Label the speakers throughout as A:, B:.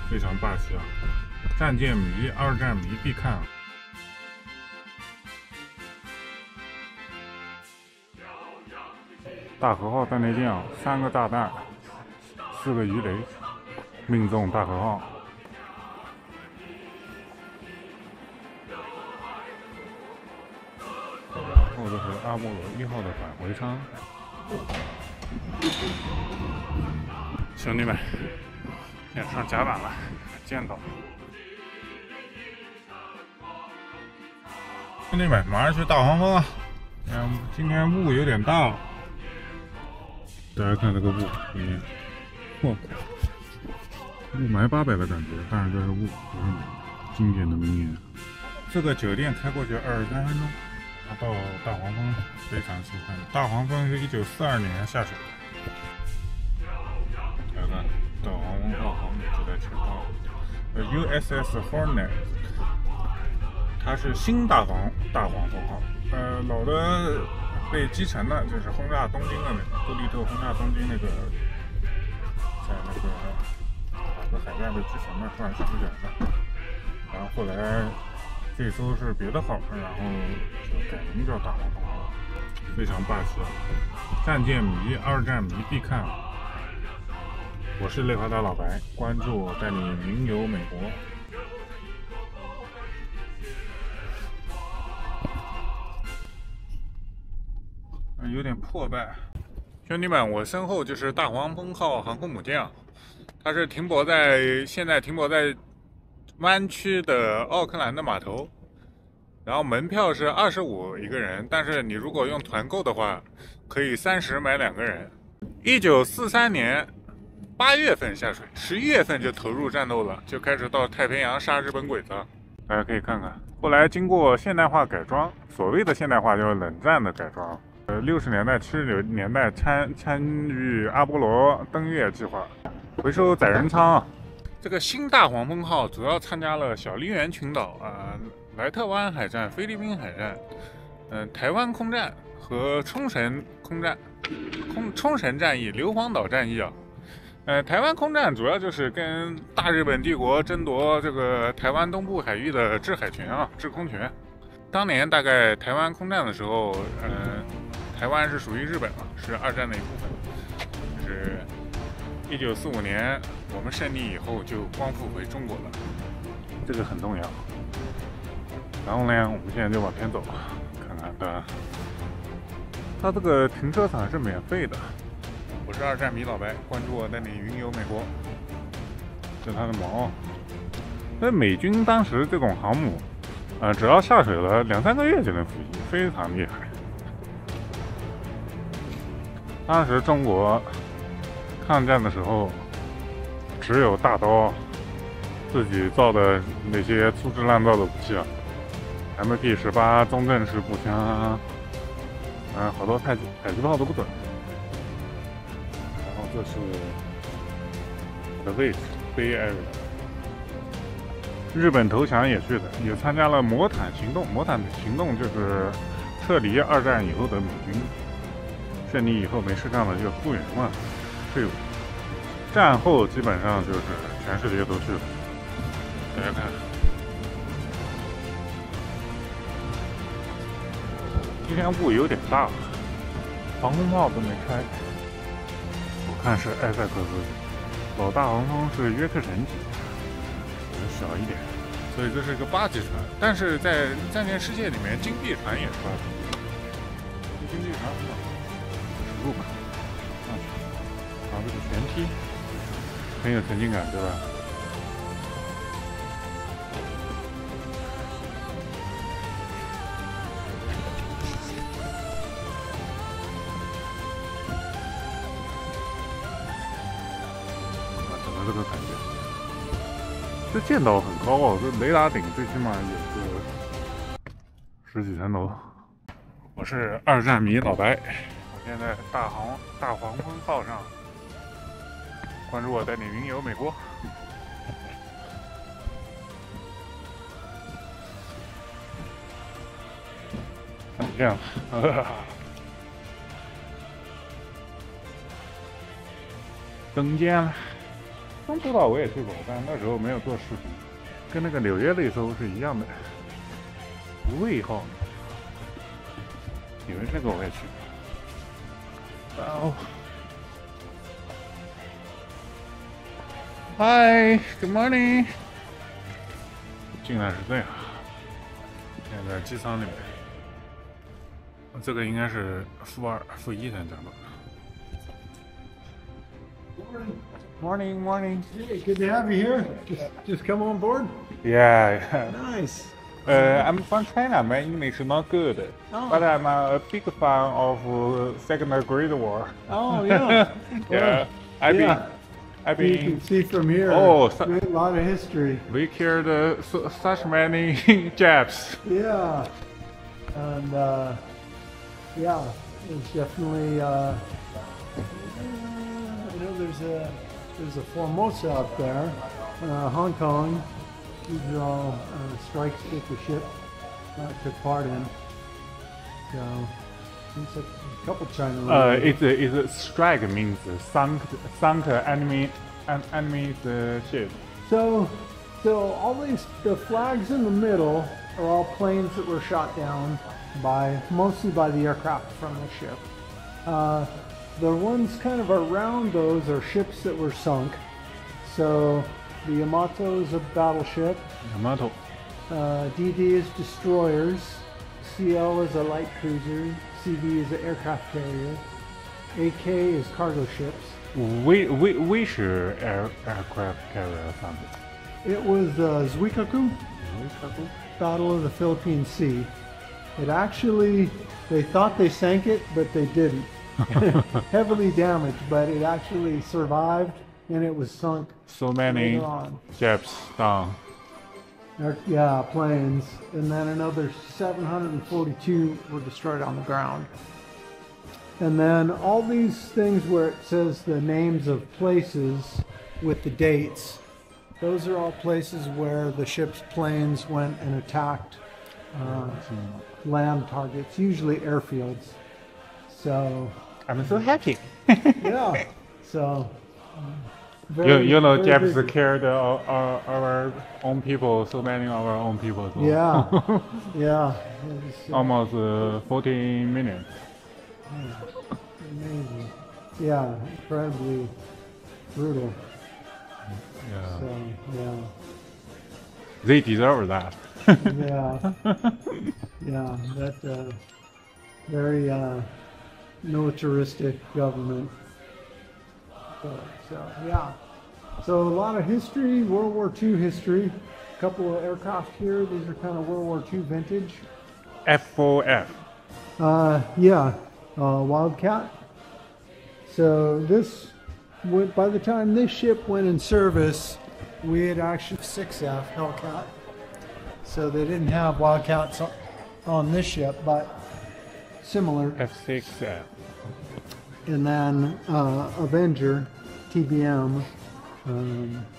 A: 非常霸气啊！战舰迷、二战迷必看啊！大和号战列舰啊，3个炸弹，4个鱼雷，命中大和号。然后就是阿波罗1号的返回舱。兄弟们，现在上甲板了，见到。兄弟们，马上去大黄蜂啊！今天雾有点大。大家看这个雾，我靠，雾霾800的感觉，但是这是雾，不是经典的名言。这个酒店开过去23分钟，到大黄蜂非常兴奋。大黄蜂是1942年下水的。大家看，大黄蜂号航母就在前方。USS Hornet， 它是新大黄蜂号。老的。被击沉的就是轰炸东京的那个杜立特轰炸东京那个，在那个哪个海战被击沉的，突然想不起来了。然后后来这艘是别的号，然后就改名叫大黄蜂号，非常霸气啊！战舰迷、二战迷必看啊！我是内华达老白，关注我带你云游美国。有点破败，兄弟们，我身后就是大黄蜂号航空母舰啊，它是现在停泊在湾区的奥克兰的码头，然后门票是25一个人，但是你如果用团购的话，可以30买2个人。1943年8月份下水，11月份就投入战斗了，就开始到太平洋杀日本鬼子。大家可以看看，后来经过现代化改装，所谓的现代化就是冷战的改装。60年代、70年代参与阿波罗登月计划，回收载人舱。这个新大黄蜂号主要参加了小笠原群岛莱特湾海战、菲律宾海战、台湾空战和冲绳空战、冲绳战役、硫磺岛战役啊。台湾空战主要就是跟大日本帝国争夺这个台湾东部海域的制海权啊、制空权。当年大概台湾空战的时候，台湾是属于日本了，是2战的一部分。就是1945年我们胜利以后就光复回中国了，这个很重要。然后呢，我们现在就往前走，看看的。它这个停车场是免费的。我是2战迷老白，关注我带你云游美国。这是它的毛。那美军当时这种航母，只要下水了2-3个月就能服役，非常厉害。当时中国抗战的时候，只有大刀，自己造的那些粗制滥造的武器啊 ，MP-18 中正式步枪，好多迫击炮都不准。然后这是我的位置 ，Bay Area。日本投降也去的，也参加了魔毯行动。魔毯行动就是撤离2战以后的美军。胜利以后没事干了就复员嘛，退伍。战后基本上就是全世界都去了。大家看，今天雾有点大，防空炮都没开。我看是埃塞克斯级，老大黄蜂是约克城级，小一点，所以这是一个8级船。但是在战舰世界里面，金币船也是8级，这金币船很好。路吧，上去，然后这个旋梯很有沉浸感，对吧？整个这个感觉，这舰岛很高哦，这雷达顶最起码有个10几层楼。我是2战迷老白。现在大黄蜂号上，关注我带你云游美国。这样，登舰了。中途岛我也去过，但那时候没有做视频，跟那个纽约那艘是一样的。卫号，纽约那个我也去过。哦。Hi, good morning。竟然是这样，现在机舱里面，这个应该是负2、负1才讲吧。Morning, morning.
B: Hey, good to have you here. Just come on board.
A: Yeah.
B: Nice.
A: I'm from China. My English is not good, but I'm a big fan of Second Great War.
B: Oh yeah.
A: Yeah. I've
B: You
A: been.
B: can see from here.
A: Oh,
B: a lot of history.
A: We killed such many Japs.
B: Yeah. And yeah, it's definitely. You know, there's a Formosa up there, Hong Kong. These are all strikes that the ship took part in. So it's a couple China.
A: It's a strike means sunk enemy's ship.
B: So all the flags in the middle are all planes that were shot down mostly by the aircraft from the ship. The ones kind of around those are ships that were sunk. So the Yamato is a battleship.
A: Yamato.
B: DD is destroyers. CL is a light cruiser. CV is an aircraft carrier. AK is cargo ships.
A: Which aircraft carrier something?
B: It was Zuikaku, Battle of the Philippine Sea. It actually, they thought they sank it, but they didn't. Heavily damaged, but it actually survived and it was sunk.
A: So many ships down.
B: Yeah, planes. And then another 742 were destroyed on the ground. And then all these things where it says the names of places with the dates, those are all places where the ship's planes went and attacked land targets, usually airfields. So
A: I'm so happy.
B: yeah. So
A: you know, Japs killed our own people, so many of our own people. So.
B: Yeah. Yeah.
A: Almost 14 million.
B: Amazing. Yeah, incredibly brutal.
A: Yeah.
B: So, yeah.
A: They deserve that.
B: Yeah. Yeah, that very militaristic government. So yeah. So a lot of history, World War II history. A couple of aircraft here. These are kind of World War II vintage.
A: F4F.
B: Yeah, Wildcat. So this, by the time this ship went in service, we had actually 6F Hellcat. So they didn't have Wildcats on this ship, but similar.
A: F6F.
B: And then Avenger, TBM.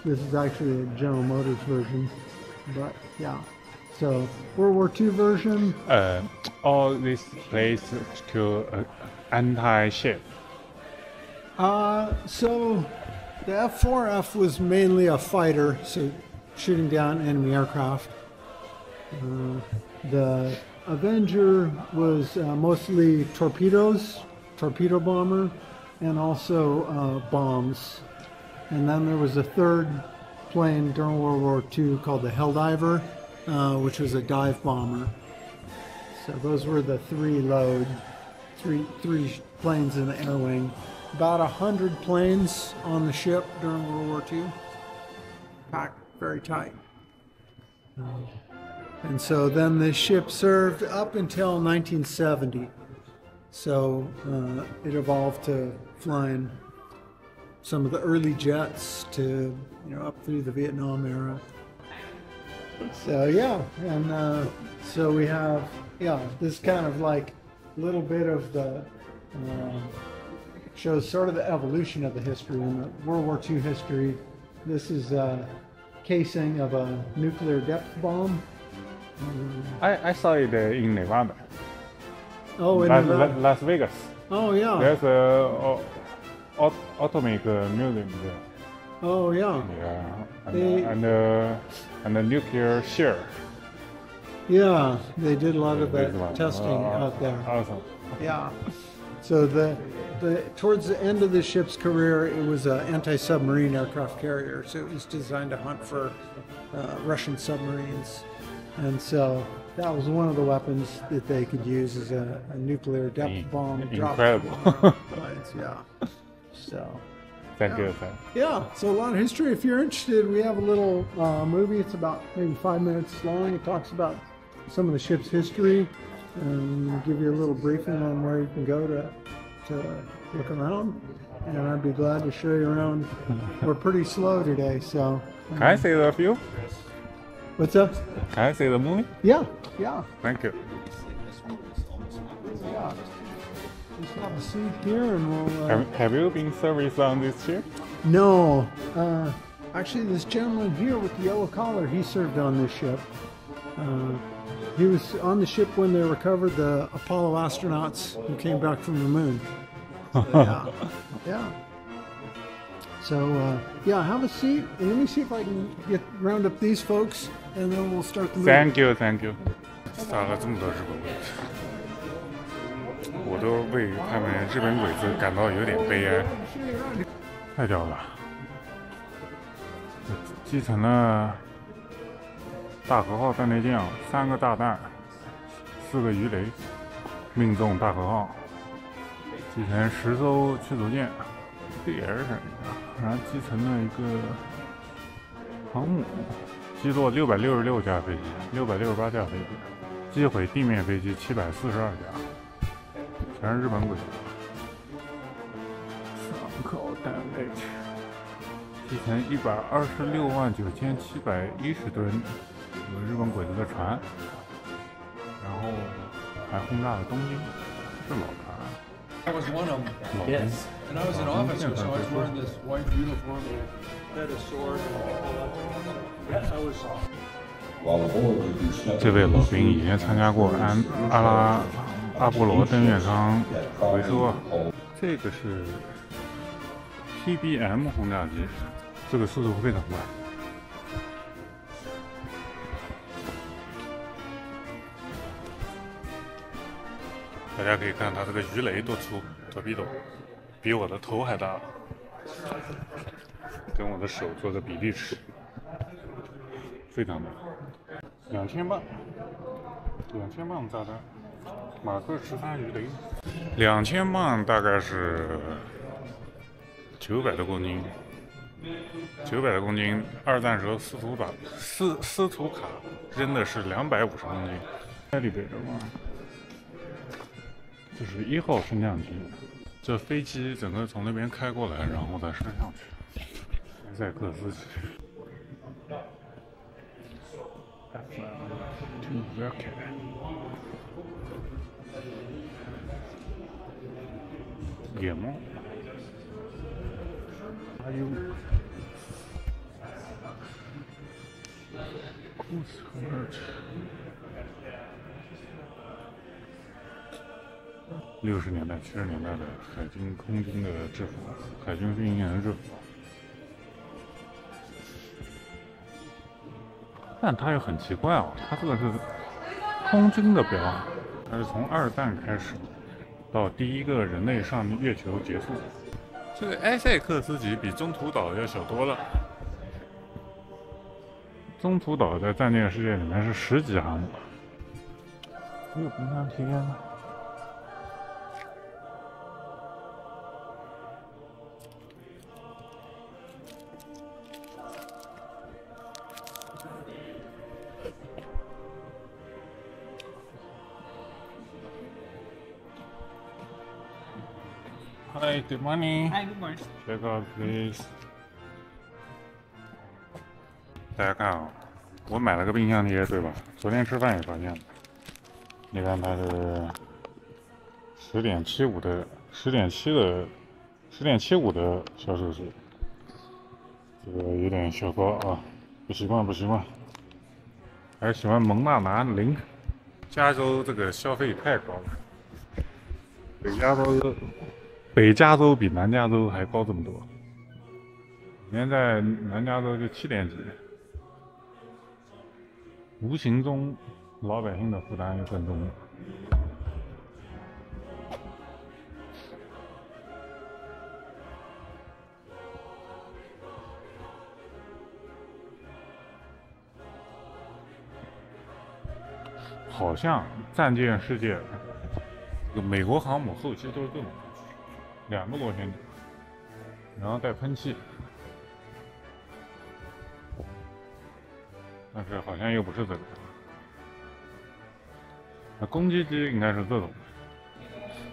B: This is actually a General Motors version, but yeah. So World War II version.
A: All this place to anti-ship.
B: So the F4F was mainly a fighter, so shooting down enemy aircraft. The Avenger was mostly torpedoes, torpedo bomber, and also bombs. And then there was a third plane during World War II called the Helldiver, which was a dive bomber. So those were the three planes in the air wing. About 100 planes on the ship during World War II. Packed very tight. And so then the ship served up until 1970. So it evolved to flying some of the early jets to, up through the Vietnam era. So yeah, and so we have, this kind of like little bit of the, shows sort of the evolution of the history. In the World War II history, this is a casing of a nuclear depth bomb.
A: I saw it in Nevada.
B: Oh, in Nevada?
A: Las Vegas.
B: Oh, yeah.
A: There's a atomic museum there.
B: Oh yeah.
A: Yeah, and the nuclear share.
B: Yeah, they did a lot of that testing out there.
A: Awesome.
B: Yeah. So towards the end of the ship's career, it was an anti-submarine aircraft carrier. So it was designed to hunt for Russian submarines, and so that was one of the weapons that they could use as a nuclear depth bomb.
A: Incredible.
B: Yeah. So.
A: Thank you.
B: Yeah, so a lot of history. If you're interested, we have a little movie. It's about maybe 5 minutes long. It talks about some of the ship's history and give you a little briefing on where you can go to look around. And I'd be glad to show you around. We're pretty slow today, so.
A: Can I see the view?
B: What's up?
A: Can I see the movie?
B: Yeah.
A: Thank you.
B: Yeah. Just have a seat here and we'll...
A: Have you been serviced on this ship?
B: No. Actually, this gentleman here with the yellow collar, he served on this ship. He was on the ship when they recovered the Apollo astronauts who came back from the moon. So, yeah. So, yeah, have a seat. And let me see if I can round up these folks, and then we'll start the movie.
A: Thank you. 杀了这么多日本鬼子，我都为他们日本鬼子感到有点悲哀。太屌了！击沉了大和号战列舰3个炸弹，4个鱼雷，命中大和号，击沉10艘驱逐舰，这也是什么？然后击沉了一个航母，击落666架飞机，668架飞机，击毁地面飞机742架，全是日本鬼子。3口弹位，击沉1269710吨。有日本鬼子的船，然后还轰炸了东京，是老船。
C: I was one of them. Yes. And I was an officer, so I was wearing this white uniform and had a sword. Yes, I was.
A: 这位老兵以前参加过阿波罗登月舱回收。这个是 PBM 轰炸机，这个速度非常快。大家可以看它这个鱼雷多粗，torpedo比我的头还大，跟我的手做个比例尺，非常大，2000磅炸弹，马克13鱼雷，2000磅大概是900多公斤，900多公斤。二战时候斯图卡扔的是250公斤，在里边的话。这是1号升降机，这飞机整个从那边开过来，然后再升上去。埃塞克斯级。野猫。还有。60年代、70年代的海军空军的制服，海军飞行员的制服。但它又很奇怪哦，它这个是空军的标，它是从2战开始到第一个人类上月球结束。这个埃塞克斯级比中途岛要小多了。中途岛在战舰世界里面是10级航母。没有冰箱贴吗？Hi, good morning.
D: Hi, good morning.
A: Check out, please. 大家看啊，我买了个冰箱贴，对吧？昨天吃饭也发现了。你看它是10.75的10.75的销售数，这个有点小高啊，不习惯。还是喜欢蒙大拿0。加州这个消费太高了，北加州比南加州还高这么多。每天在南加州就7点几，无形中老百姓的负担又更重了。好像战舰世界，这个美国航母后期都是这种，2个螺旋桨，然后带喷气，但是好像又不是这个。那攻击机应该是这种。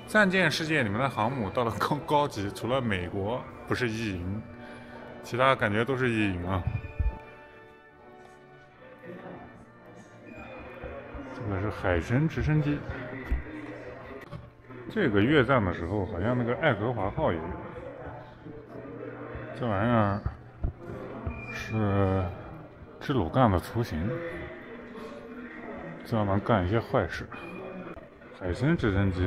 A: 战舰世界里面的航母到了更高级，除了美国不是意淫，其他感觉都是意淫啊。这个是海神直升机。这个越战的时候，好像那个爱荷华号也有。这玩意儿是支鲁干的雏形，专门干一些坏事。海神直升机，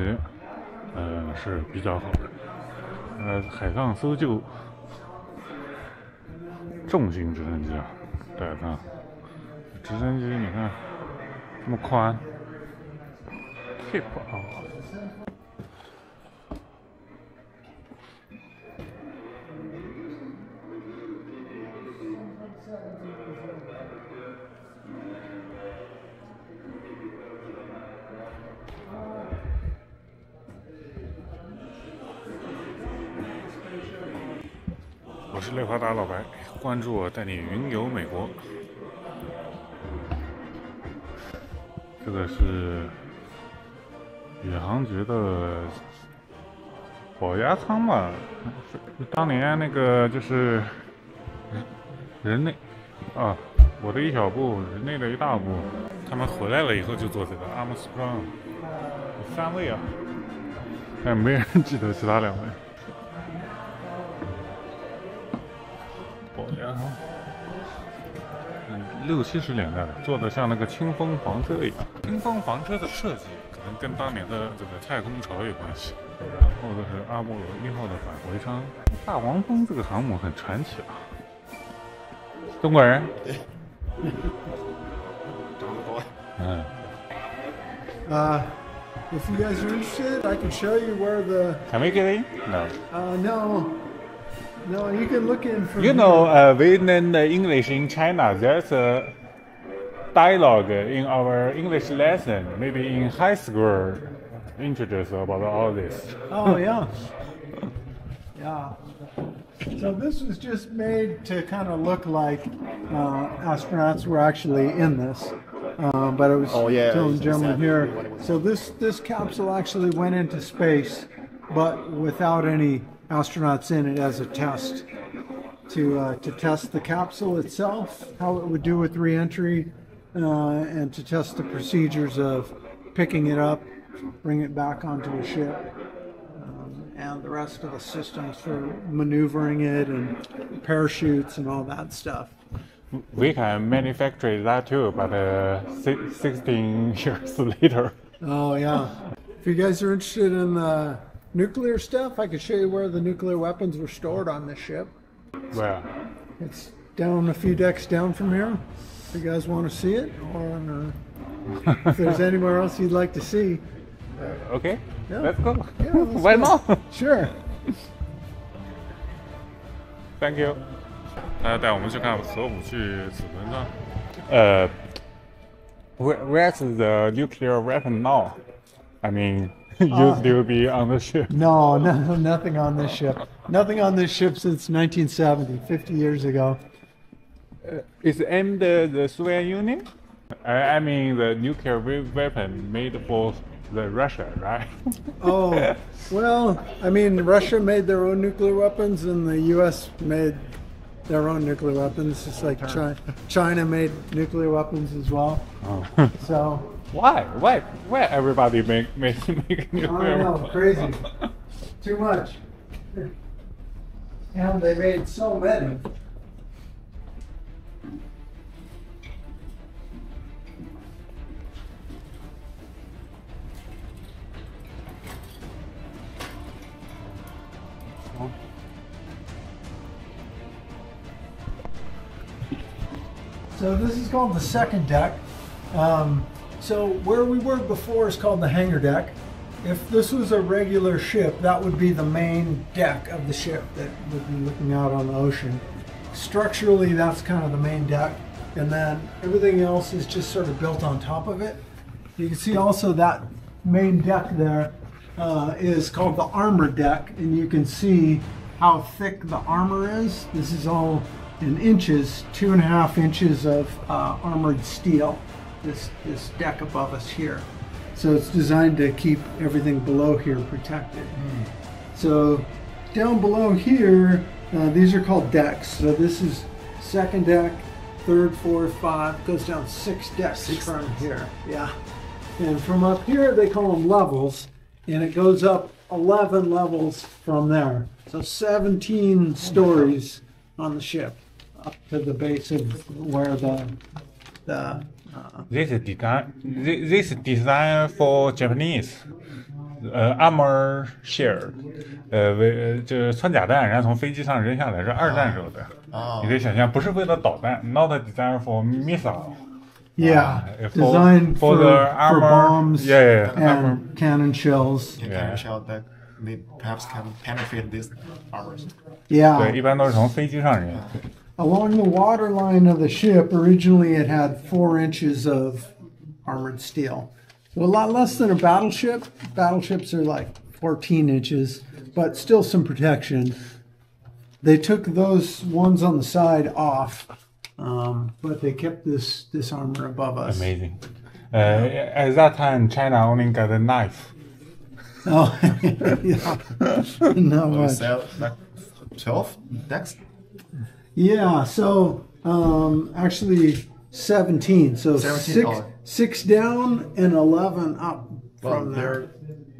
A: 是比较好的。海上搜救重型直升机啊，大家看，直升机你看这么宽 ，tip 啊。我是内华达老白，关注我，带你云游美国。这个是宇航局的保压舱吧？当年那个就是人类啊，我的一小步，人类的一大步。他们回来了以后就做这个阿姆斯特朗，有3位啊，但没人记得其他2位。60、70年代的，做的像那个清风房车一样。清风房车的设计可能跟当年的这个太空潮有关系。然后这是阿波罗1号的返回舱。大黄蜂这个航母很传奇啊。中国人？对。嗯。
B: If you guys are interested, I can show you where the.
A: Can we get in? No.
B: No. No, you can look in from.
A: You know, we learn English in China. There's a dialogue in our English lesson, maybe in high school, introduced about all this.
B: Oh yeah, yeah. So this was just made to kind of look like astronauts were actually in this, but it was telling the gentleman here. So this capsule actually went into space, but without any astronauts in it as a test to test the capsule itself, how it would do with re-entry, and to test the procedures of picking it up, bring it back onto a ship, and the rest of the systems for maneuvering it and parachutes and all that stuff.
A: We can manufacture that too, but 16 years later.
B: Oh yeah. If you guys are interested in the nuclear stuff, I could show you where the nuclear weapons were stored on this ship.
A: Where?
B: It's down a few decks down from here. If you guys want to see it, or if there's anywhere else you'd like to see.
A: Okay,
B: yeah.
A: Let's go.
B: Yeah, let's
A: Why
B: go.
A: not?
B: Sure.
A: Thank you. 他带我们去看核武器储存舱。Where's the nuclear weapon now? I mean, used to be on the ship.
B: No, nothing on this ship. Nothing on this ship since 1970, 50 years ago.
A: Is aimed at the Soviet Union? I mean, the nuclear weapon made for the Russia, right?
B: Oh, well, I mean, Russia made their own nuclear weapons, and the U.S. made their own nuclear weapons, just like China made nuclear weapons as well.
A: Oh.
B: So.
A: Why everybody make nuclear
B: I know,
A: weapons?
B: crazy. Too much. And they made so many. So this is called the second deck. So where we were before is called the hangar deck. If this was a regular ship, that would be the main deck of the ship that would be looking out on the ocean. Structurally, that's kind of the main deck, and then everything else is just sort of built on top of it. You can see also that main deck there is called the armor deck, and you can see how thick the armor is. This is all in inches, 2.5 inches of armored steel, this deck above us here. So it's designed to keep everything below here protected. So down below here, these are called decks. So this is second deck, third, fourth, 5, goes down 6 decks from here. Yeah. And from up here, they call them levels, and it goes up 11 levels from there. So 17 stories on the ship up to the base of where
A: This design for Japanese armor shell， 就是穿甲弹，然后从飞机上扔下来，是二战时候的。你可以想象，不是为了导弹 ，not designed for missile。
B: Yeah, designed for bombs and cannon shells.
D: Cannon shell that may perhaps can penetrate these armors.
B: Yeah.
A: 对，一般都是从飞机上扔。
B: Along the waterline of the ship, originally it had 4 inches of armored steel. So a lot less than a battleship. Battleships are like 14 inches, but still some protection. They took those ones on the side off, but they kept this armor above us.
A: Amazing. At that time, China only got a knife.
B: Oh, yeah. Not much.
D: Sell like 12 decks?
B: Yeah, so actually 17. So
D: 17
B: six down and 11 up from there.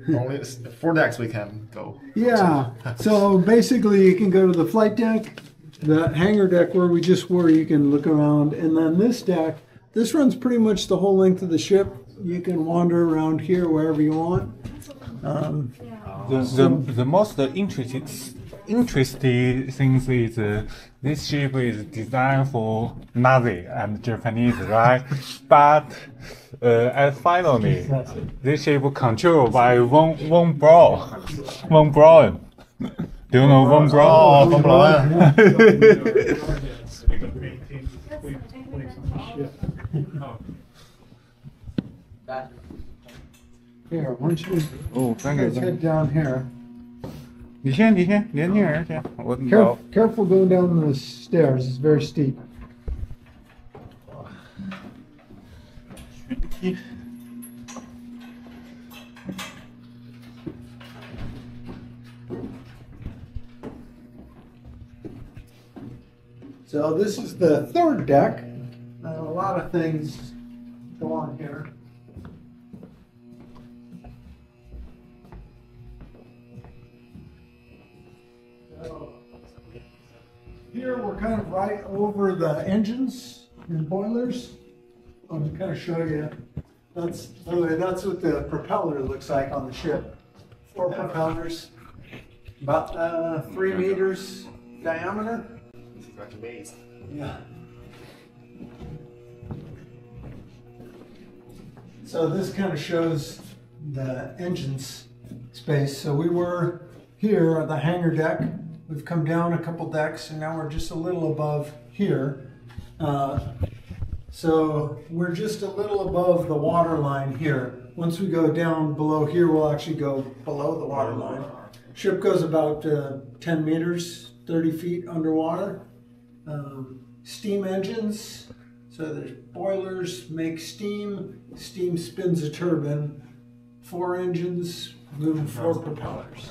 D: Only 4 decks we can go.
B: Yeah, so basically you can go to the flight deck, the hangar deck where we just were, you can look around, and then this deck, this runs pretty much the whole length of the ship. You can wander around here wherever you want.
A: The most interesting thing is this ship is designed for Nazi and Japanese, right? But and finally, this ship controlled by von Braun. Do you know von Braun?
D: Oh, von Braun.
B: Here, why don't you
A: thank you.
B: head down here.
A: 你先，年轻人先，我
B: Careful going down the stairs, it's very steep. So this is the third deck. A lot of things go on here. So here we're kind of right over the engines and boilers. I'll just kind of show you. That's what the propeller looks like on the ship. 4 propellers, about 3 meters diameter.
D: This is like amazing.
B: Yeah. So this kind of shows the engine's space. So we were here at the hangar deck. We've come down a couple decks, and now we're just a little above here. So we're just a little above the water line here. Once we go down below here, we'll actually go below the water line. Ship goes about 10 meters, 30 feet underwater. Steam engines. So there's boilers, make steam. Steam spins a turbine. 4 engines, moving 4 propellers.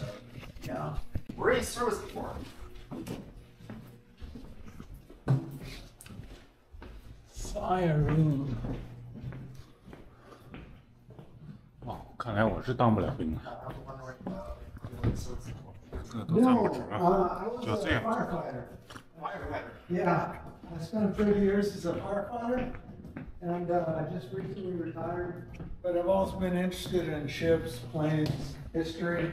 B: Yeah.
D: We're in service before.
B: Fire room.
A: 哦，看来我是当不了兵了。这都
B: No,
A: 站不直了，
B: I
A: 就
B: was
A: 这
B: a
A: 样。
B: firefighter. Yeah, I spent 30 years as a firefighter, and I just recently retired. But I've always been interested in ships, planes, history.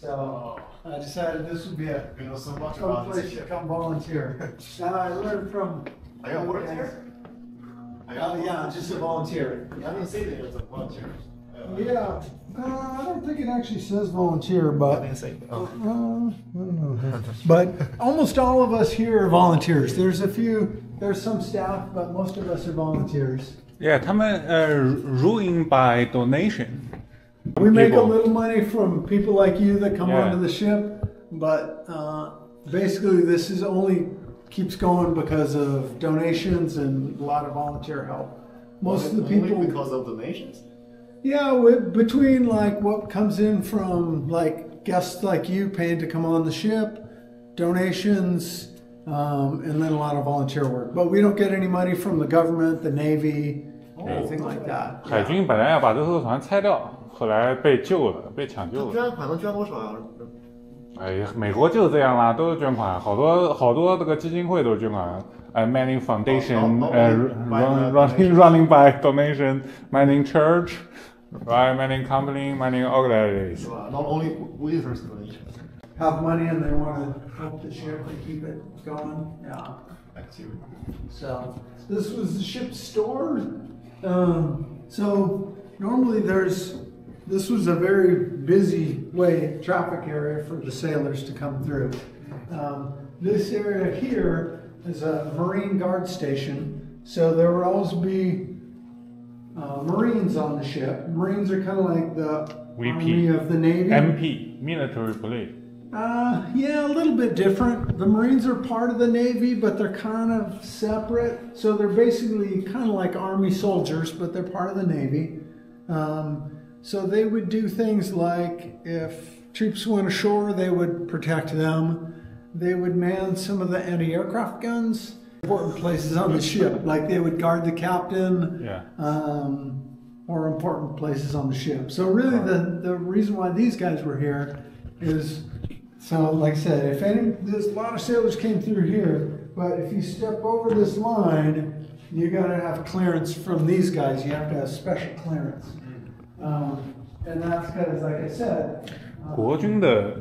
B: So I decided this would be a
D: You know so much
B: fun
D: about
B: place
D: this
B: to
D: ship.
B: come volunteer. I learned from.
D: Are you a volunteer?
B: Yeah, just a volunteer.
D: I didn't say that it was a volunteer.
B: Yeah, I don't think it actually says volunteer,
D: I
B: but
D: didn't say. Oh.
B: I don't know. But almost all of us here are volunteers. There's some staff, but most of us are volunteers.
A: Yeah, 他们ruling by donation.
B: We make a
A: People.
B: little money from people like you that come
A: Yeah.
B: onto the ship, but basically this is only keeps going because of donations and a lot of volunteer help. Most of the people,
D: Only because of donations.
B: yeah, between like what comes in from like guests like you paying to come on the ship, donations, and then a lot of volunteer work. But we don't get any money from the government, the Navy, anything like that.
A: 海军本来要把这艘船拆掉，后来被救了，被抢救了。
D: 捐款能捐多少呀？
A: 哎呀，美国就是这样啦，都是捐款，好多这个基金会都是捐款。Many foundation running by donation, many church, right? Many company, many organizations.
D: 是吧 ？Not only visitors donations.
B: Have money and they want to help the ship and keep it going. Yeah.
D: Activity.
B: So this was the ship's store. So normally this was a very busy traffic area for the sailors to come through. This area here is a Marine Guard station. So there would always be Marines on the ship. Marines are kind of like the Army of the Navy.
A: MP, military police.
B: Yeah, a little bit different. The Marines are part of the Navy, but they're kind of separate. So they're basically kind of like Army soldiers, but they're part of the Navy. So they would do things like if troops went ashore, they would protect them. They would man some of the anti-aircraft guns, important places on the ship, like they would guard the captain.
A: Yeah.
B: Or important places on the ship. So really the reason why these guys were here is, so like I said, there's a lot of sailors came through here, but if you step over this line, you gotta have clearance from these guys. You have to have special clearance. And that's because, like I said,
A: 国军的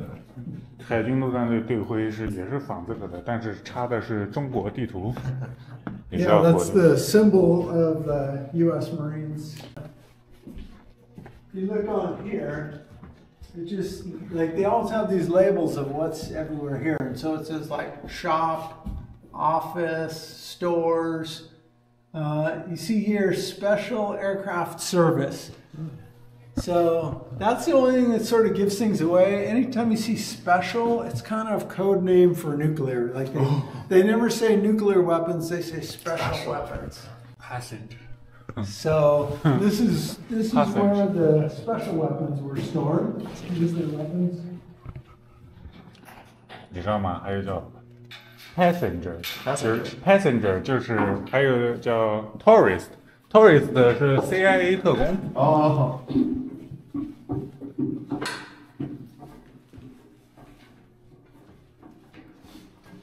A: 海军陆战队队徽也是仿这个的，但是插的是中国地图。
B: yeah, that's the symbol of the U.S. Marines. If you look on here, it just, like, they always have these labels of what's everywhere here. And so it says, like, shop, office, stores. You see here, special aircraft service. So that's the only thing that sort of gives things away. Anytime you see special, it's kind of code name for nuclear. Like they never say nuclear weapons, they say special weapons.
A: Passenger.
B: So this is where the special weapons were stored. These are weapons.
A: 你知道吗？还有叫 passenger 就是还有叫 tourist 是 CIA 特工。
D: 哦。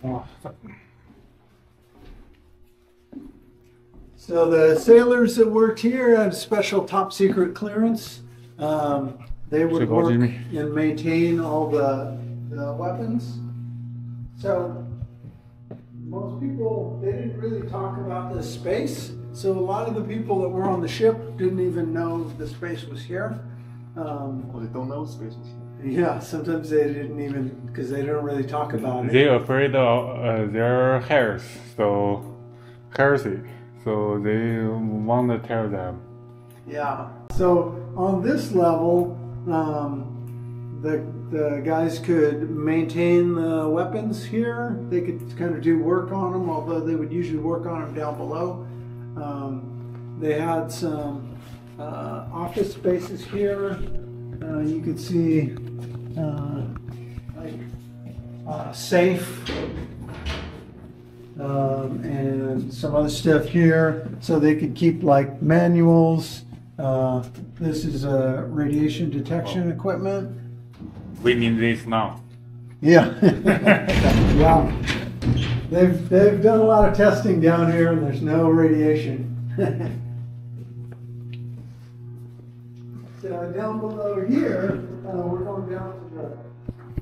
A: 哇。
B: So the sailors that worked here had special top secret clearance. They would work and maintain all the weapons. So most people, they didn't really talk about the space. So a lot of the people that were on the ship didn't even know the space was here.
D: They don't know space was here.
B: Yeah, sometimes they didn't even, because they don't really talk about it.
A: They're afraid of their hairs, so heresy. So they want to tell them.
B: Yeah. So on this level, the guys could maintain the weapons here. They could kind of do work on them, although they would usually work on them down below. They had some office spaces here. You could see safe. And some other stuff here, so they could keep like manuals. This is radiation detection equipment.
A: We need this now.
B: Yeah, yeah. They've done a lot of testing down here, and there's no radiation. So down below here, we're going down to the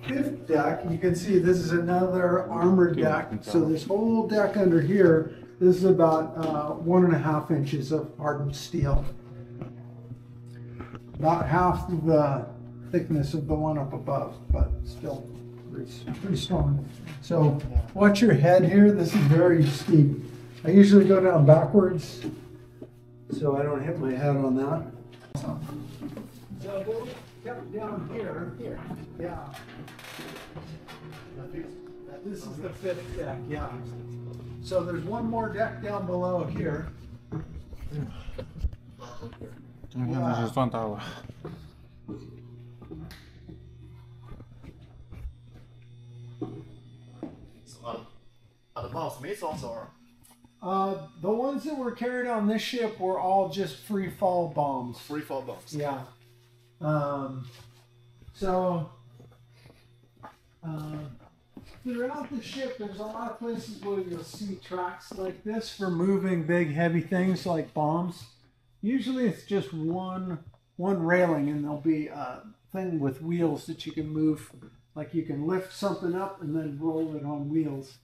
B: fifth deck. You can see this is another armored deck. So this whole deck under here This is about 1.5 inches of hardened steel. About half of the thickness of the one up above, but still pretty strong. So watch your head here. This is very steep. I usually go down backwards so I don't hit my head on that. So they kept down here. Yeah. This is the fifth deck, yeah. So there's one more deck down below here.
A: 今天真是赚大了。
D: The bombs made also are.
B: The ones that were carried on this ship were all just free fall bombs.
D: Free fall bombs.
B: Yeah. Throughout the ship, there's a lot of places where you'll see tracks like this for moving big, heavy things like bombs. Usually it's just one railing, and there'll be a thing with wheels that you can move. Like you can lift something up and then roll it on wheels.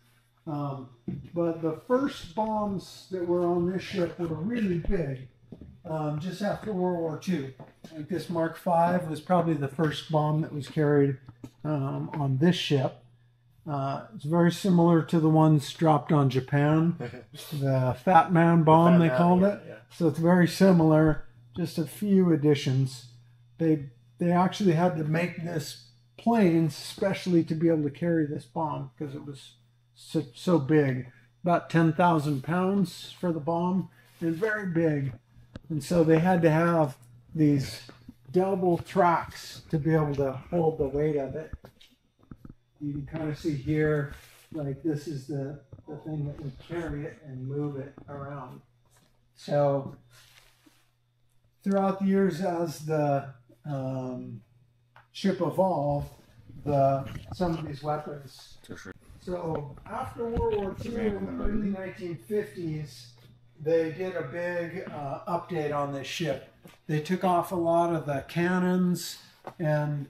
B: But the first bombs that were on this ship were really big, just after World War II. Like this Mark V was probably the first bomb that was carried on this ship. It's very similar to the ones dropped on Japan, the Fat Man bomb they called it.
D: Yeah.
B: So it's very similar, just a few additions. They actually had to make this plane specially to be able to carry this bomb because it was so big, about 10,000 pounds for the bomb, and very big. And so they had to have these double tracks to be able to hold the weight of it. You can kind of see here, like this is the thing that would carry it and move it around. So throughout the years, as the ship evolved, some of these weapons. So after World War II, in the early 1950s, they did a big update on this ship. They took off a lot of the cannons, and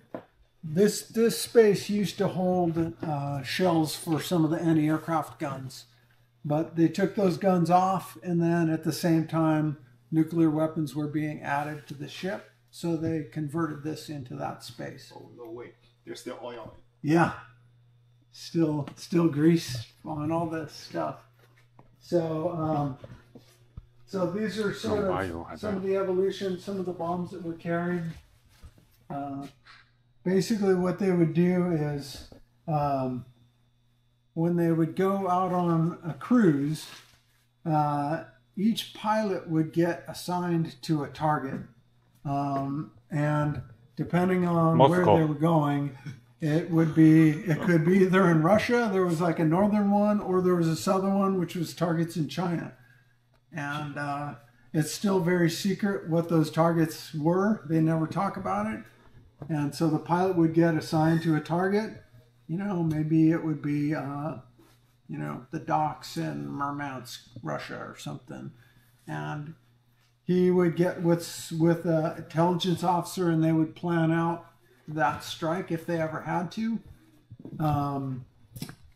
B: this space used to hold shells for some of the anti-aircraft guns. But they took those guns off, and then at the same time, nuclear weapons were being added to the ship. So they converted this into that space.
D: Oh, no way. There's still oil on it.
B: Yeah. Still grease on all this stuff. So these are sort of some of the evolution, some of the bombs that were carried. Basically what they would do is when they would go out on a cruise, each pilot would get assigned to a target. And depending on where they were going, it could be either in Russia, there was like a northern one, or there was a southern one, which was targets in China. And it's still very secret what those targets were. They never talk about it. And so the pilot would get assigned to a target. You know, maybe it would be, the docks in Murmansk, Russia or something. And he would get with an intelligence officer, and they would plan out that strike if they ever had to.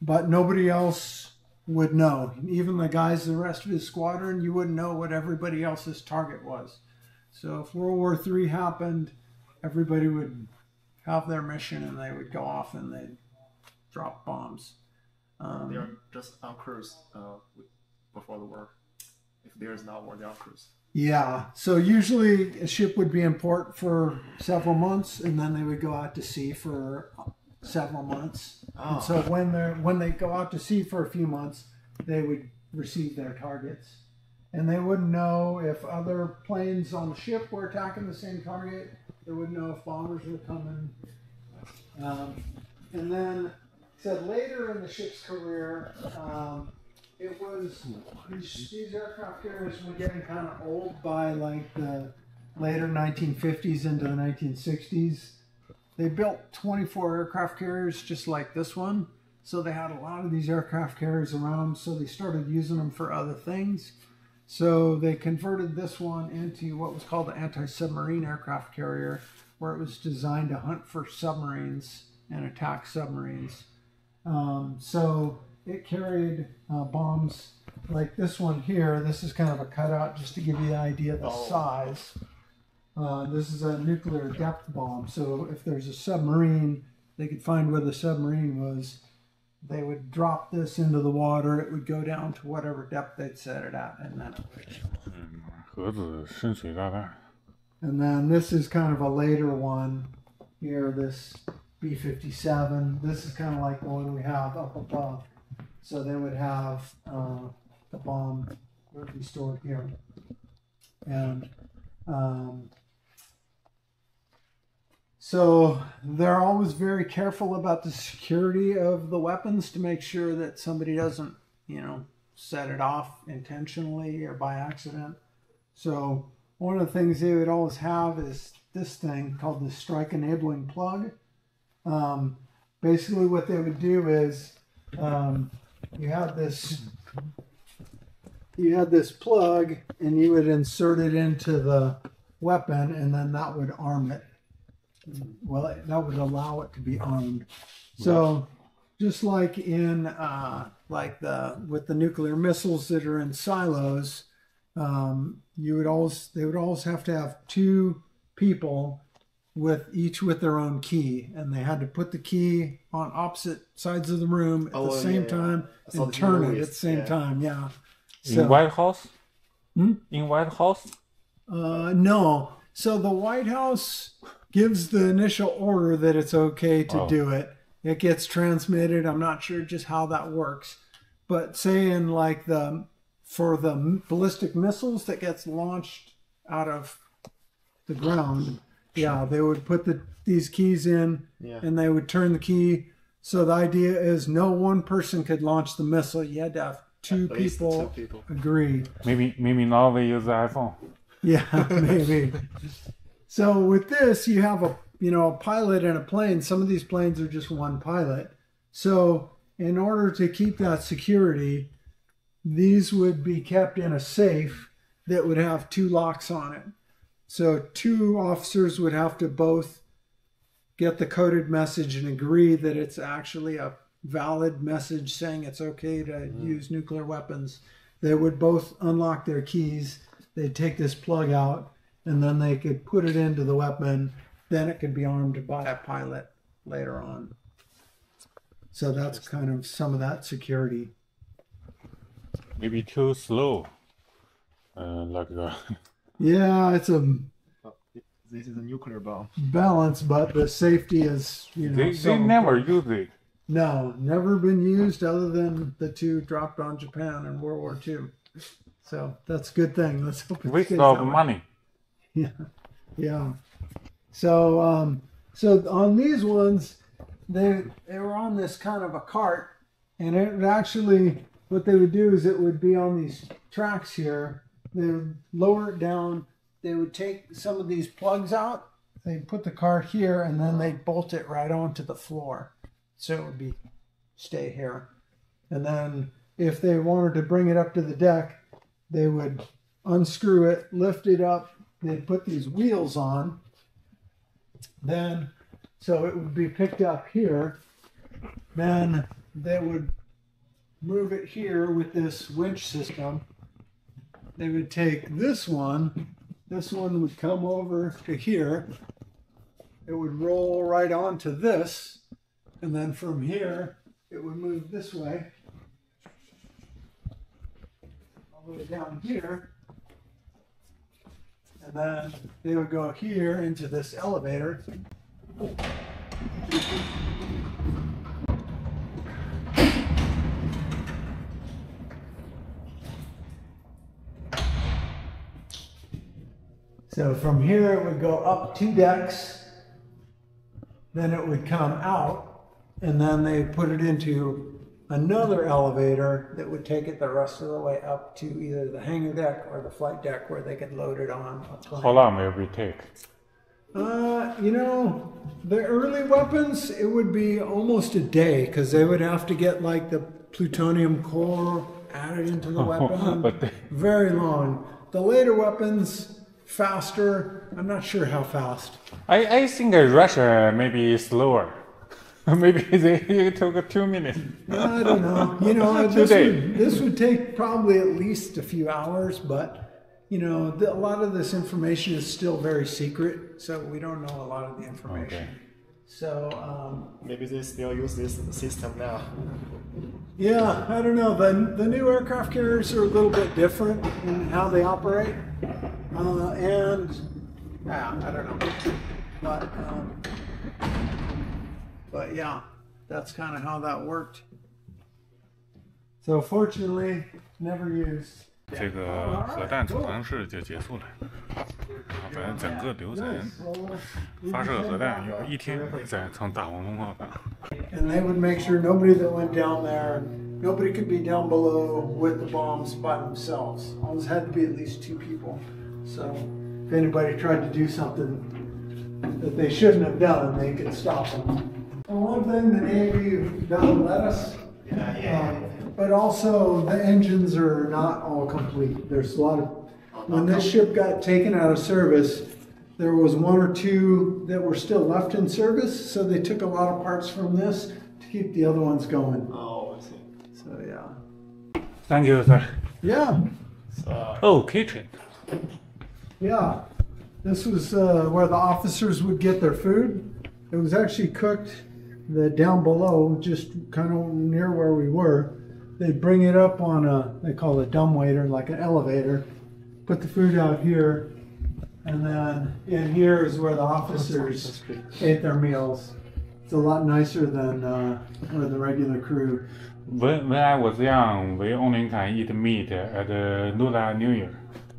B: But nobody else would know. Even the guys, the rest of his squadron, you wouldn't know what everybody else's target was. So if World War III happened, everybody would have their mission, and they would go off and they'd drop bombs.
D: They are just on cruise before the war. If there is not war, they're on cruise.
B: Yeah, so usually a ship would be in port for several months, and then they would go out to sea for several months. Oh. And so when they go out to sea for a few months, they would receive their targets. And they wouldn't know if other planes on the ship were attacking the same target. They wouldn't know if bombers were coming. And then, said later in the ship's career, it was these aircraft carriers were getting kind of old by like the later 1950s into the 1960s. They built 24 aircraft carriers just like this one. So they had a lot of these aircraft carriers around, so they started using them for other things. So they converted this one into what was called the anti-submarine aircraft carrier, where it was designed to hunt for submarines and attack submarines. So it carried bombs like this one here, this is kind of a cutout just to give you the idea of the size. This is a nuclear depth bomb, so if there's a submarine, they could find where the submarine was. They would drop this into the water, it would go down to whatever depth they'd set it at, and then it would...
A: 核子深水炸弹.
B: And then this is kind of a later one here, this B-57. This is kind of like the one we have up above. So they would have the bomb would be stored here. And so they're always very careful about the security of the weapons to make sure that somebody doesn't, you know, set it off intentionally or by accident. So one of the things they would always have is this thing called the strike enabling plug. Basically what they would do is you had this plug and you would insert it into the weapon, and then that would arm it. Well, that would allow it to be armed. So just like in with the nuclear missiles that are in silos, they would always have to have two people each with their own key, and they had to put the key on opposite sides of the room at the same time and turn it at the same time. Yeah. So,
A: in White House? In White House?
B: No. So the White House gives the initial order that it's okay to do it. It gets transmitted. I'm not sure just how that works, but say in like for the ballistic missiles that gets launched out of the ground, yeah, they would put these keys in, and they would turn the key. So the idea is no one person could launch the missile. You had to have two people agree.
A: Maybe now they use the iPhone.
B: Yeah, maybe. So with this, you have a pilot and a plane. Some of these planes are just one pilot. So in order to keep that security, these would be kept in a safe that would have two locks on it. So two officers would have to both get the coded message and agree that it's actually a valid message saying it's okay to use nuclear weapons. They would both unlock their keys. They'd take this plug out, and then they could put it into the weapon. Then it could be armed by a pilot later on. So that's kind of some of that security.
A: Maybe too slow.
B: Yeah, it's a
D: This is a nuclear bomb.
B: balance, but the safety is,
A: they never use it.
B: No, never been used other than the two dropped on Japan in World War II. So that's a good thing. Let's hope it
A: Waste
B: stays
A: of
B: that way.
A: money.
B: Yeah. So so on these ones, they were on this kind of a cart, and it would actually, what they would do is it would be on these tracks here. They would lower it down. They would take some of these plugs out. They'd put the cart here, and then they'd bolt it right onto the floor. So it would stay here. And then if they wanted to bring it up to the deck, they would unscrew it, lift it up. They'd put these wheels on. Then, so it would be picked up here. Then they would move it here with this winch system. They would take this one would come over to here. It would roll right onto this. And then from here, it would move this way. All the way down here. And then they would go here into this elevator. So from here it would go up 2 decks, then it would come out, and then they put it into another elevator that would take it the rest of the way up to either the hangar deck or the flight deck where they could load it on a plane.
A: How long will it take?
B: The early weapons, it would be almost a day because they would have to get like the plutonium core added into the weapon. Very long. The later weapons, faster. I'm not sure how fast.
A: I think Russia may be slower. Maybe it took 2 minutes.
B: I don't know. You know, this would take probably at least a few hours, but you know, a lot of this information is still very secret, so we don't know a lot of the information.
A: Okay.
B: So
D: Maybe they still use this system now.
B: yeah, I don't know. The new aircraft carriers are a little bit different in how they operate, and I don't know, but yeah, that's kind of how that worked. So fortunately, never used.
A: 这个核弹储藏室就结束了，反正整个流程发射核弹要1天再从大黄蜂号上。
B: And they would make sure nobody that went down there, nobody could be down below with the bombs by themselves. Always had to be at least 2 people. So if anybody tried to do something that they shouldn't have done, they could stop them. And one thing the Navy doesn't let us, but also the engines are not all complete. There's a lot of, when this ship got taken out of service, there was 1 or 2 that were still left in service, so they took a lot of parts from this to keep the other ones going.
D: Oh, I see.
B: So yeah.
A: Thank you, sir.
B: Yeah.
A: Oh, kitchen.
B: Yeah. This was where the officers would get their food. It was actually cooked down below, just kind of near where we were. They'd bring it up on they call it a dumbwaiter, like an elevator, put the food out here, and then in here is where the officers ate their meals. It's a lot nicer than where the regular crew.
A: When I was young, we only can eat meat at Lunar New Year.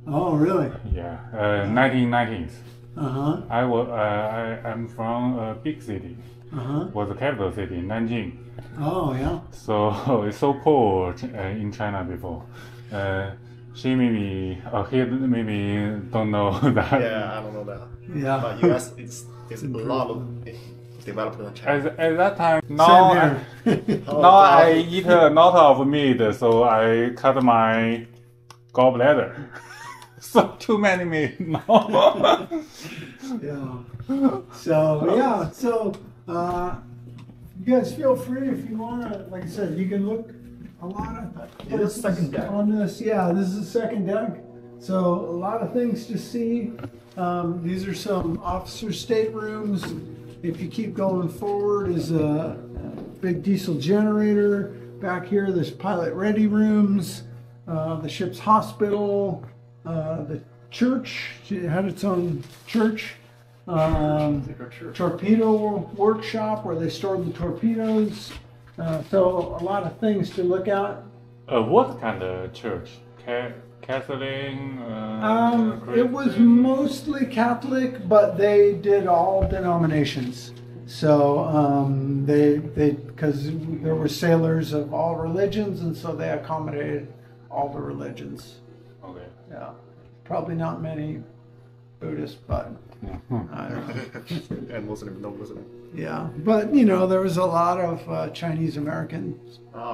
B: Oh, really?
A: Yeah, 1990s.
B: Uh-huh.
A: I'm from a big city.
B: Uh-huh.
A: Was the capital city, Nanjing.
B: Oh, yeah.
A: So it's so poor in China before. She maybe, he maybe don't know that.
D: Yeah, I don't know that.
B: Yeah.
D: But US, it's a lot of developed in China.
A: At that time, now I eat a lot of meat, so I cut my gallbladder. So too many meat now.
B: Yeah. So yeah. So you guys feel free if you wanna. Like I said, you can look a lot of.
D: It is second deck.
B: On this, yeah. This is the second deck. So a lot of things to see. These are some officer staterooms. If you keep going forward, is a big diesel generator. Back here, there's pilot ready rooms. The ship's hospital. The church, it had its own church. Torpedo workshop where they stored the torpedoes. So a lot of things to look at.
A: What kind of church? Catholic?
B: It was mostly Catholic, but they did all denominations. So because there were sailors of all religions, and so they accommodated all the religions.
A: Okay.
B: Yeah, probably not many Buddhists, but I don't know.
D: And Muslim, no Muslim.
B: Yeah, but you know, there was a lot of Chinese American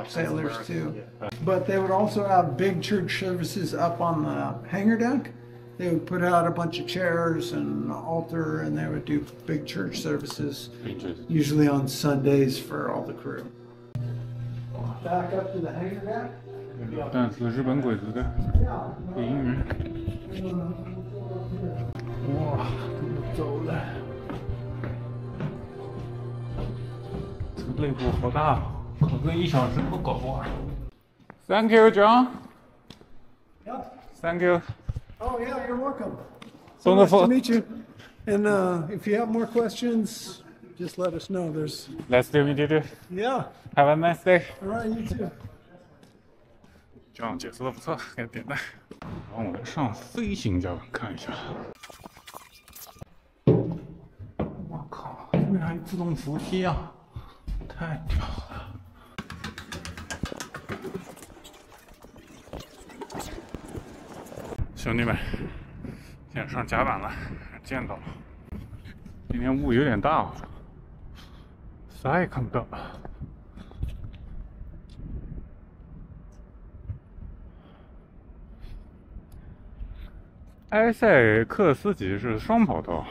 B: sailors too.
D: Yeah.
B: But they would also have big church services up on the hangar deck. They would put out a bunch of chairs and an altar, and they would do big church services, usually on Sundays for all the crew. Back up to the hangar deck.
A: 但是日本鬼子的配音员，哇，走了，这个内部好大，考个1小时不够啊。Thank you, John.
B: Yep.
A: Thank you.
B: Oh yeah, you're welcome. So nice to meet you. And if you have more questions, just let us know. There's.
A: Nice to meet you.
B: Yeah.
A: Have a nice day.
B: All right, you too.
A: 这样解释的不错，给点赞。然后我们上飞行甲板看一下。我靠，这边还有自动扶梯啊，太屌了！兄弟们，现在上甲板了，见到了。今天雾有点大，啥也看不到。埃塞克斯级是双跑道，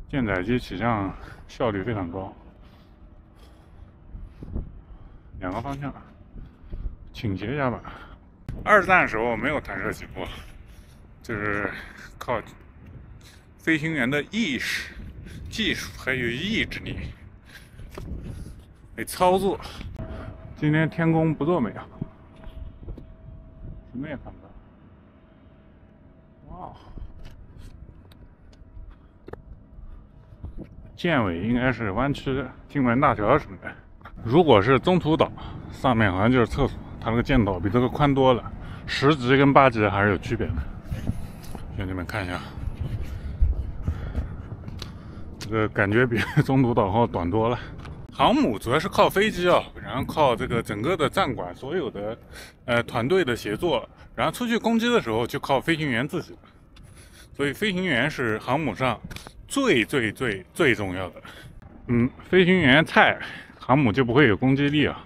A: 舰载机起降效率非常高。两个方向，倾斜甲板。二战时候没有弹射起步，就是靠飞行员的意识、技术还有意志力来操作。今天天公不作美啊，什么也看不到。哇，舰尾应该是弯曲金门大桥什么的。如果是中途岛，上面好像就是厕所，它那个舰岛比这个宽多了，10级跟8级还是有区别的。兄弟们看一下，这个感觉比中途岛号短多了。航母主要是靠飞机啊，然后靠这个整个的战管所有的团队的协作，然后出去攻击的时候就靠飞行员自己。所以飞行员是航母上最重要的。飞行员菜，航母就不会有攻击力啊。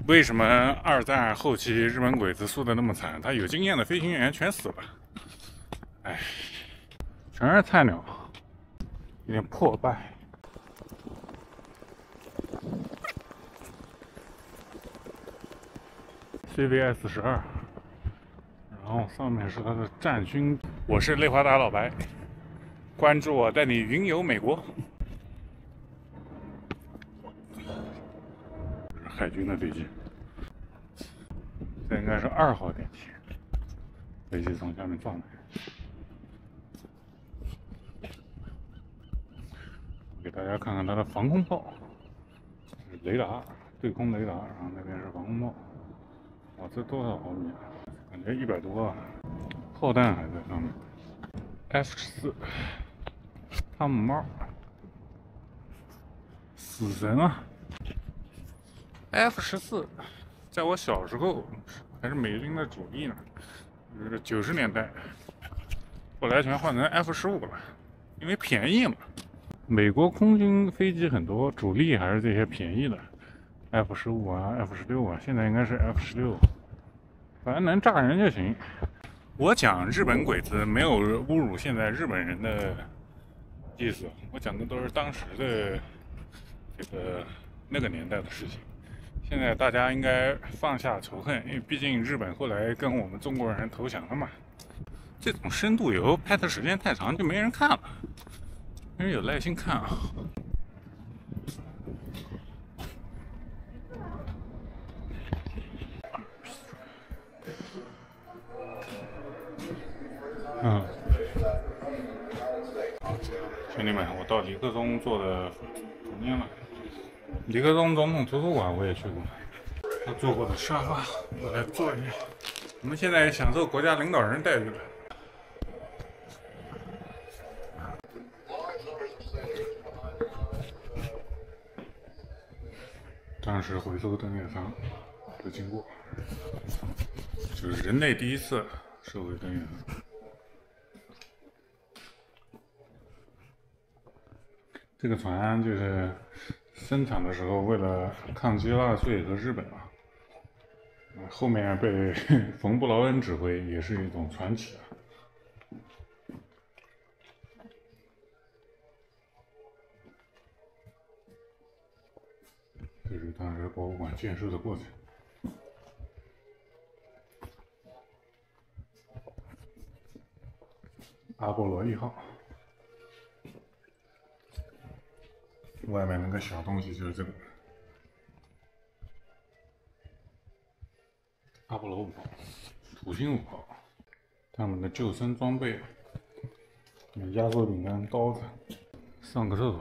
A: 为什么二战后期日本鬼子输的那么惨？他有经验的飞行员全死了，哎，全是菜鸟，有点破败。CVS-12，然后上面是它的战勋。我是内华达老白，关注我，带你云游美国。这是海军的飞机，这应该是2号电梯，飞机从下面撞来。给大家看看它的防空炮，这是雷达，对空雷达，然后那边是防空炮。哇，这多少毫米啊？感觉100多啊！炮弹还在上面。F-14，汤姆猫，死神啊 ！F-14，在我小时候还是美军的主力呢，就是90年代，后来全换成 F-15了，因为便宜嘛。美国空军飞机很多，主力还是这些便宜的。F-15啊 ，F-16啊，现在应该是 F-16，反正能炸人就行。我讲日本鬼子没有侮辱现在日本人的意思，我讲的都是当时的那个年代的事情。现在大家应该放下仇恨，因为毕竟日本后来跟我们中国人投降了嘛。这种深度游拍的时间太长，就没人看了，没人有耐心看啊。兄弟们，我到尼克松做的房间了。尼克松总统图书馆我也去过，他坐过的沙发，我来坐一下。我们现在享受国家领导人待遇了。当时回收登月舱的经过，就是人类第一次收回登月舱。这个船就是生产的时候为了抗击纳粹和日本啊，后面被冯布劳恩指挥，也是一种传奇啊。这是当时博物馆建设的过程。阿波罗1号。外面那个小东西就是这个阿波罗5号、土星5号，他们的救生装备，压缩饼干、刀子。上个厕所，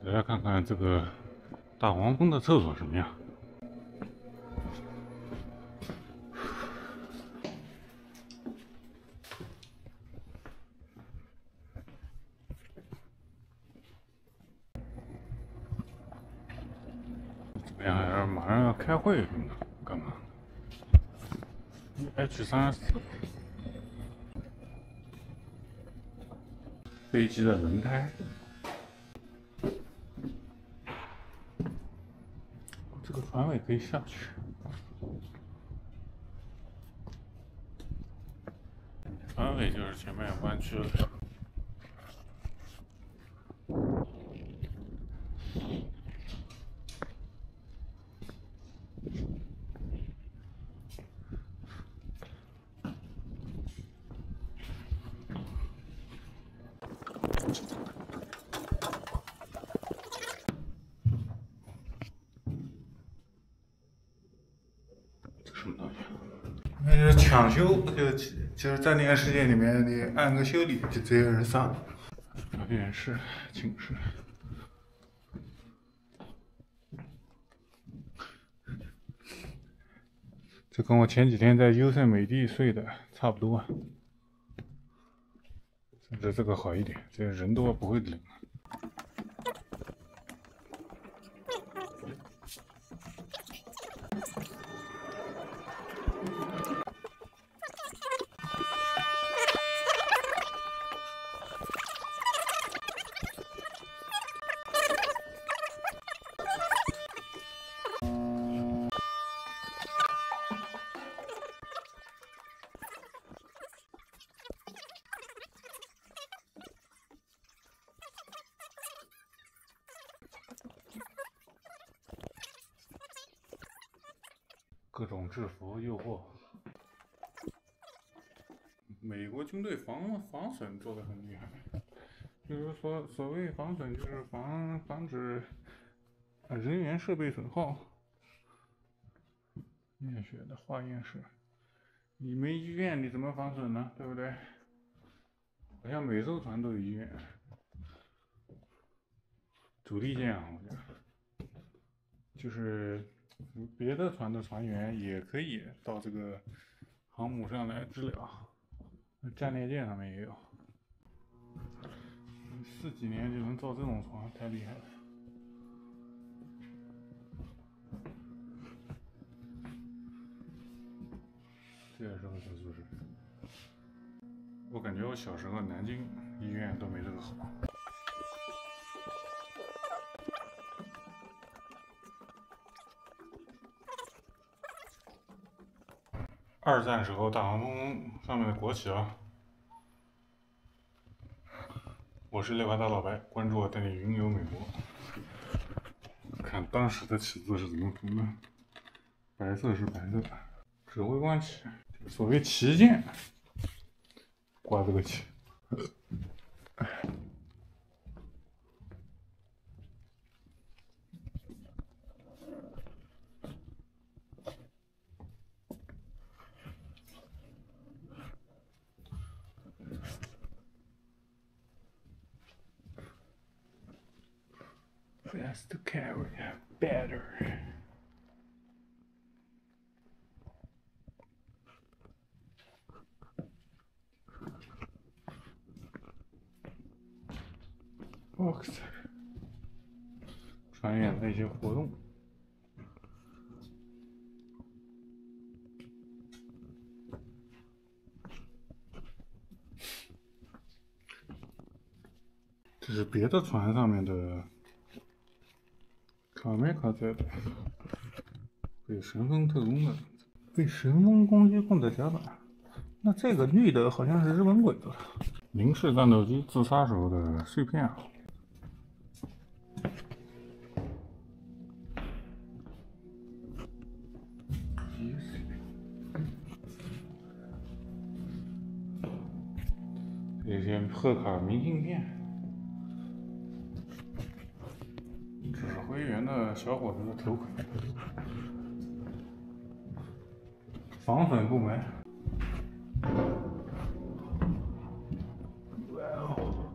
A: 大家看看这个大黄蜂的厕所什么样？马上要开会干嘛 ？H34 飞机的轮胎，这个船尾可以下去。船尾就是前面弯曲了。什么东西？那就是抢修，就是在那个世界里面，你按个修理就直接人上。表演室、寝室。这跟我前几天在优胜美地睡的差不多，甚至这个好一点，这人多不会冷。各种制服诱惑。美国军队防损做得很厉害，就是说所谓防损就是防止人员设备损耗。验血的化验室，你没医院你怎么防损呢？对不对？好像每艘船都有医院。主力舰啊，我觉得就是别的船的船员也可以到这个航母上来治疗，战列舰上面也有。4几年就能造这种船，太厉害了。这也是个小宿舍。我感觉我小时候南京医院都没这个好。二战时候大黄蜂上面的国旗啊。我是内华达老白，关注我带你云游美国。看当时的旗帜是怎么涂的，白色是白色的，指挥官旗，所谓旗舰，挂这个旗。Fast carry better. Boxer 船员的一些活动。这是别的船上面的卡梅卡在的，被神风特工的，被神风攻击控的甲板。那这个绿的好像是日本鬼子，零式战斗机自杀时候的碎片啊。这些贺卡明信片，指挥员的小伙子的头盔，防损部门。哇哦！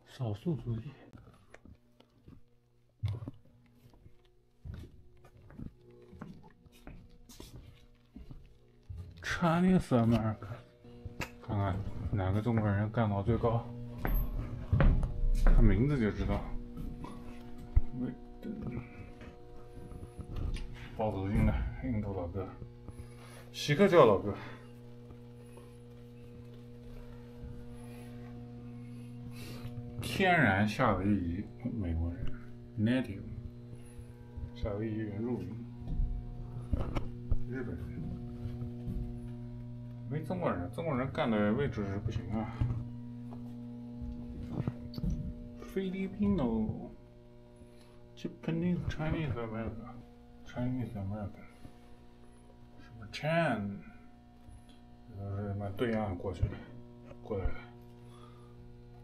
A: 少数族裔。Chinese America， 看看哪个中国人干到最高，看名字就知道。包头巾的印度老哥，锡克教老哥，天然夏威夷美国人 ，native， 夏威夷原住民，日本人。没中国人，中国人干的位置是不行啊。Filipino、Japanese、Chinese American、Chinese American， 什么 Chan， 什么对岸过来的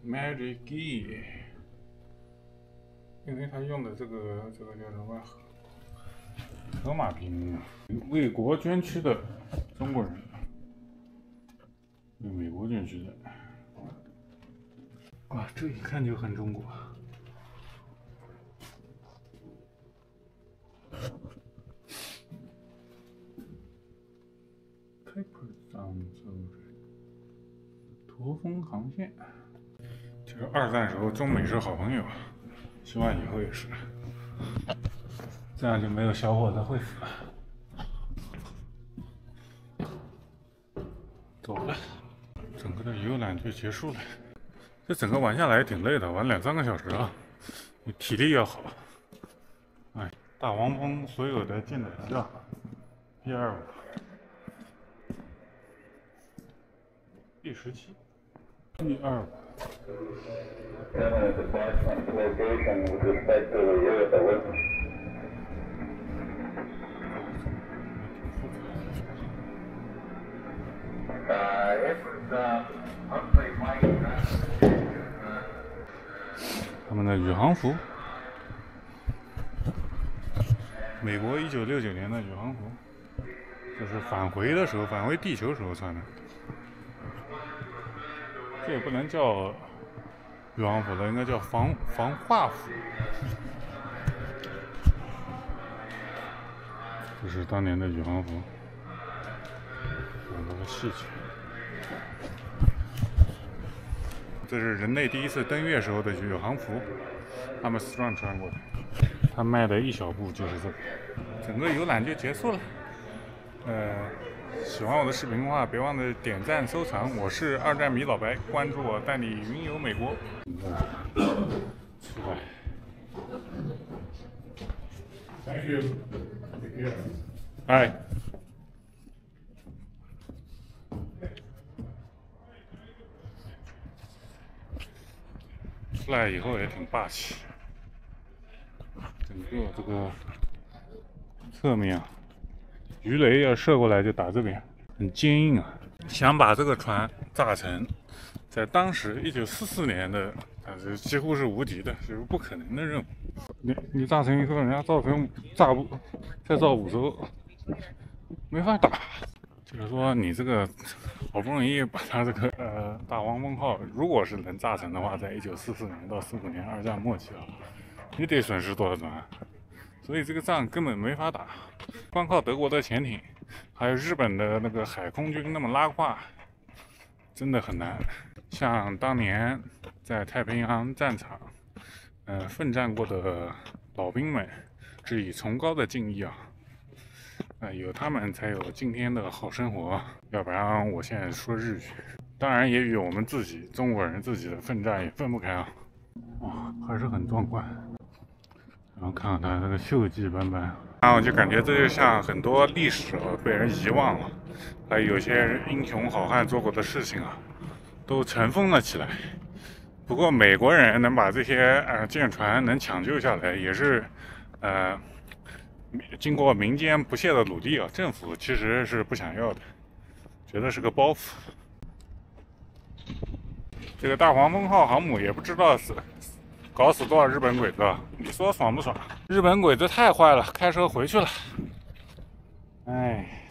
A: ，Magic Key，因为他用的这个叫什么河马屏，为国捐躯的中国人，为美国捐躯的。哇，这一看就很中国。驼峰航线，就是二战时候中美是好朋友，希望以后也是，这样就没有小伙子会死。走了，整个的游览就结束了。这整个玩下来也挺累的，玩2、3个小时啊，你体力要好。哎，大黄蜂所有的舰载机啊，P25、第17、第25。他们的宇航服，美国1969年的宇航服，就是返回地球时候穿的。这也不能叫宇航服了，应该叫防化服。这是当年的宇航服，很多的细节。这是人类第一次登月时候的宇航服，他们斯壮穿过的。他迈的一小步就是这个。整个游览就结束了。喜欢我的视频的话，别忘了点赞收藏。我是二战迷老白，关注我，带你云游美国。出来。Thank you. 哎。出来以后也挺霸气，整个这个侧面啊，鱼雷要射过来就打这边，很坚硬啊。想把这个船炸成，在当时1944年的，这几乎是无敌的，是不可能的任务。你炸成一艘，人家再造5艘，没法打。就是说，你这个好不容易把它这个大黄蜂号，如果是能炸成的话，在1944年到45年二战末期啊，你得损失多少船？所以这个仗根本没法打。光靠德国的潜艇，还有日本的那个海空军那么拉胯，真的很难。像当年在太平洋战场，奋战过的老兵们，致以崇高的敬意啊！有他们才有今天的好生活，要不然我现在说日语，当然也与我们自己中国人自己的奋战也分不开啊！哇，还是很壮观。然后看看它这个锈迹斑斑，然后就感觉这就像很多历史被人遗忘了，还有些英雄好汉做过的事情啊，都尘封了起来。不过美国人能把这些舰船能抢救下来，也是经过民间不懈的努力啊，政府其实是不想要的，觉得是个包袱。这个大黄蜂号航母也不知道搞死多少日本鬼子，你说爽不爽？日本鬼子太坏了，开车回去了。哎。